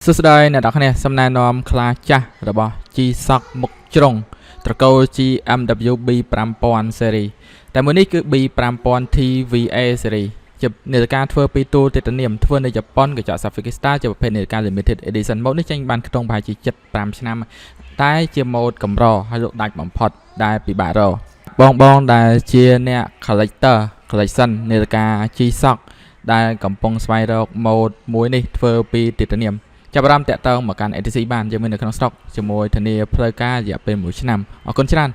សួស្តីអ្នកនរគ្នាសំណែនាំខ្លាចាស់របស់ G Shock មុខជ្រុងត្រកូល GMW B5000 series តែមួយនេះគឺ B5000 TVA series ជានាឡិកាធ្វើពីទូល Titanium ធ្វើនៅជប៉ុនកញ្ចក់ Sophisticated ជាប្រភេទនាឡិកា Limited Edition ម៉ូដនេះចេញបានក្នុងប្រហែលជា75ឆ្នាំតែជាម៉ូដកម្រហើយលក់ដាច់បំផុតដែលពិបាករកបងដែលជាអ្នក collection នាឡិកា G Shock ដែលកំពុងស្វែងរកម៉ូដមួយនេះធ្វើពី Titaniumចាប់អារម្មណ៍តាក់ទងមកកាន់ ETC បានយើងមាននៅក្នុងស្តុកជាមួយធានាផ្លូវការរយៈពេល1ឆ្នាំអរគុណច្រើន